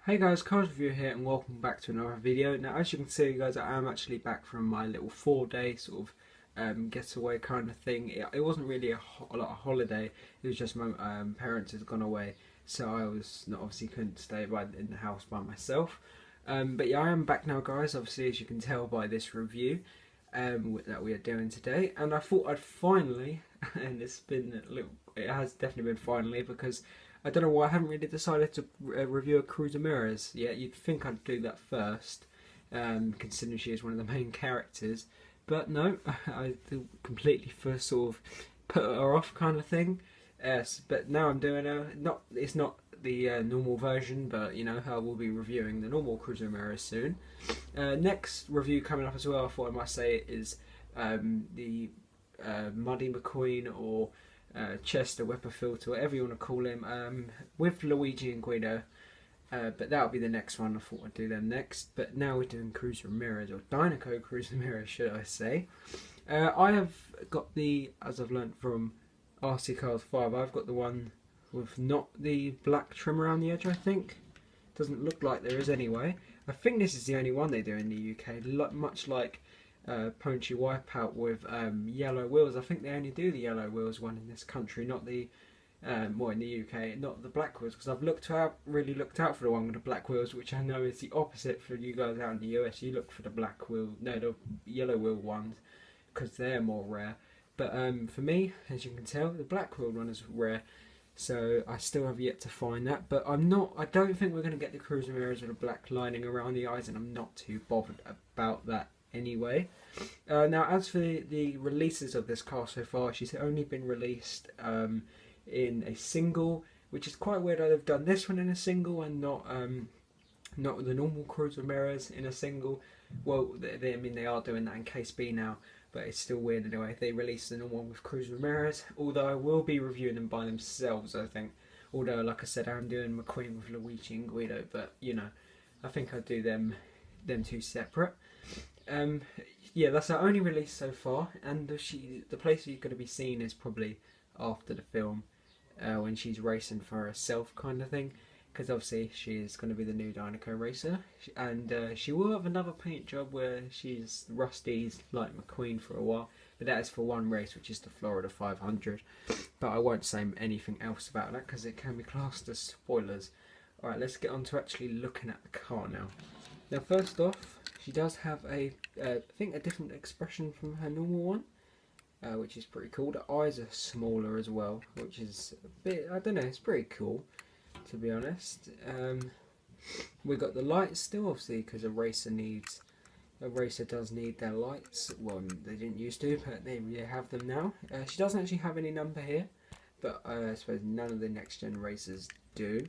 Hey guys, Cars Review here and welcome back to another video. Now as you can see guys, I am actually back from my little 4-day sort of getaway kind of thing. It wasn't really a holiday, it was just my parents had gone away, so I obviously couldn't stay in the house by myself. But yeah, I am back now guys, obviously as you can tell by this review that we are doing today. And I thought I'd finally, and it has definitely been finally, because I don't know why I haven't really decided to review a Cruz Ramirez yet. You'd think I'd do that first, considering she is one of the main characters. But no, I completely first sort of put her off kind of thing. But now I'm doing it's not the normal version, but you know, I will be reviewing the normal Cruz Ramirez soon. Next review coming up as well, I thought I must say, is the Muddy McQueen, or Chester Whipperfield, or whatever you want to call him, with Luigi and Guido. But that'll be the next one. I thought I'd do them next. But now we're doing Cruz Ramirez, or Dinoco Cruz Ramirez, should I say. I have got as I've learnt from RC Cars 5, I've got the one with not the black trim around the edge, I think. Doesn't look like there is anyway. I think this is the only one they do in the UK, much like Punchy Wipeout with yellow wheels. I think they only do the yellow wheels one in this country, not the more in the UK, not the black wheels, because I've really looked out for the one with the black wheels, which I know is the opposite for you guys out in the US. You look for the the yellow wheel ones, because they're more rare. But for me, as you can tell, the black wheel one is rare, so I still have yet to find that. But I don't think we're going to get the Cruz Ramirez with a black lining around the eyes, and I'm not too bothered about that anyway. Now as for the releases of this car so far, she's only been released in a single, which is quite weird that they've done this one in a single and not the normal Cruz Ramirez in a single. Well, I mean, they are doing that in Case B now, but it's still weird anyway. They released the normal one with Cruz Ramirez, although I will be reviewing them by themselves, I think. Although, like I said, I'm doing McQueen with Luigi and Guido, but you know, I think I'd do them two separate. Yeah, that's our only release so far, and the place you're going to be seen is probably after the film, when she's racing for herself kind of thing, because obviously she is going to be the new Dinoco racer, and she will have another paint job where she's Rusty's like McQueen for a while, but that is for one race, which is the Florida 500. But I won't say anything else about that because it can be classed as spoilers. Alright, let's get on to actually looking at the car now. Now first off, she does have I think a different expression from her normal one, which is pretty cool. The eyes are smaller as well, which is a bit, I don't know, it's pretty cool, to be honest. We've got the lights still, obviously, because a racer does need their lights. Well, they didn't used to, but they have them now. She doesn't actually have any number here, but I suppose none of the next gen racers do.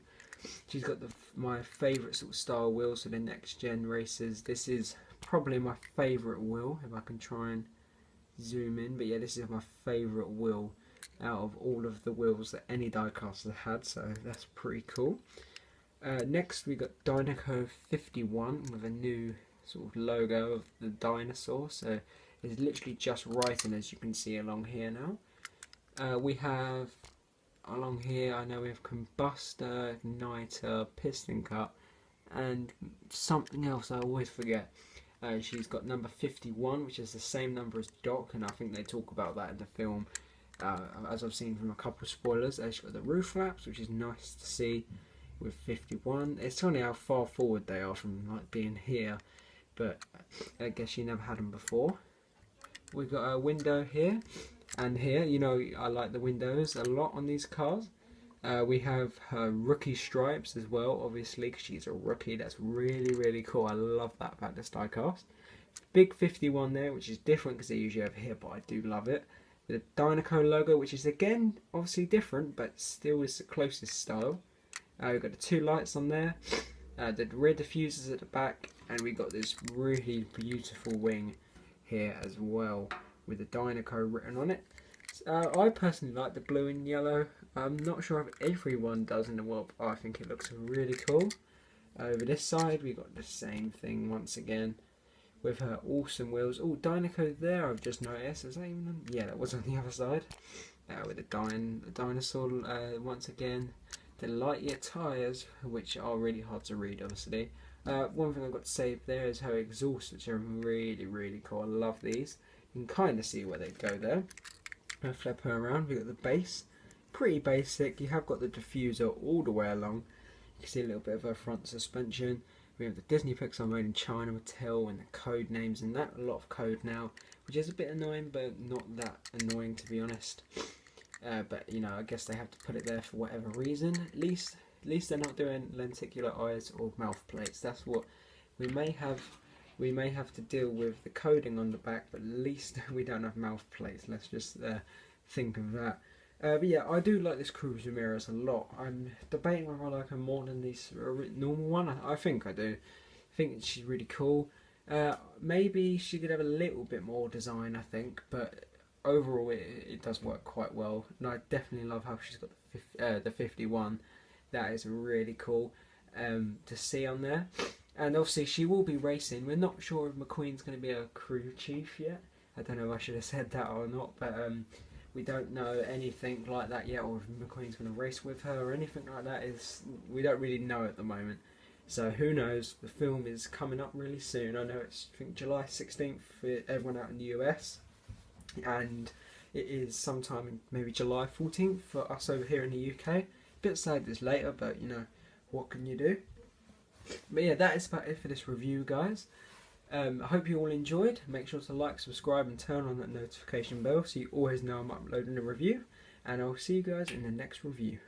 She's got my favourite sort of style wheels for the next gen racers. This is probably my favourite wheel, if I can try and zoom in. But yeah, this is my favourite wheel out of all of the wheels that any diecaster had, so that's pretty cool. Next we got Dinoco 51 with a new sort of logo of the dinosaur, so it's literally just writing, as you can see along here now. We have along here, I know we have combustor, igniter, piston cut, and something else I always forget. She's got number 51, which is the same number as Doc, and I think they talk about that in the film, as I've seen from a couple of spoilers. She's got the roof flaps, which is nice to see with 51. It's funny how far forward they are from like being here, but I guess she never had them before. We've got a window here and here. You know, I like the windows a lot on these cars. We have her rookie stripes as well, obviously, because she's a rookie. That's really cool. I love that about this diecast. Big 51 there, which is different because they're usually over here, but I do love it. The Dinoco logo, which is again obviously different, but still is the closest style. We've got the two lights on there, the rear diffusers at the back, and we got this really beautiful wing here as well with the Dinoco written on it. I personally like the blue and yellow. I'm not sure if everyone does in the world, but I think it looks really cool. Over this side we got the same thing once again with her awesome wheels. Oh, Dinoco there, I've just noticed. Is that even on? Yeah, that was on the other side. With the dinosaur once again. the Lightyear tyres, which are really hard to read, obviously. One thing I've got to say there is her exhaust, which are really, really cool. I love these. You can kind of see where they go there. I'll flip her around. We've got the base, pretty basic. You have got the diffuser all the way along. You can see a little bit of her front suspension. We have the Disney Pixar made in China, Mattel, and the code names and that. A lot of code now, which is a bit annoying, but not that annoying to be honest. But you know, I guess they have to put it there for whatever reason. At least they're not doing lenticular eyes or mouth plates. That's what we may have. We may have to deal with the coding on the back, but at least we don't have mouth plates. Let's just think of that. But yeah, I do like this Cruz Ramirez a lot. I'm debating whether I like her more than this normal one. I think I do. I think she's really cool. Maybe she could have a little bit more design, I think, but overall it does work quite well. And I definitely love how she's got the 51. That is really cool to see on there. And obviously she will be racing. We're not sure if McQueen's going to be a crew chief yet. I don't know if I should have said that or not, but we don't know anything like that yet, or if McQueen's going to race with her or anything like that. We don't really know at the moment. So who knows? The film is coming up really soon. I know it's, I think, July 16th for everyone out in the US, and it is sometime in maybe July 14th for us over here in the UK. Bit sad it's later, but you know, what can you do? But yeah, that is about it for this review, guys. I hope you all enjoyed. Make sure to like, subscribe and turn on that notification bell so you always know I'm uploading a review. And I'll see you guys in the next review.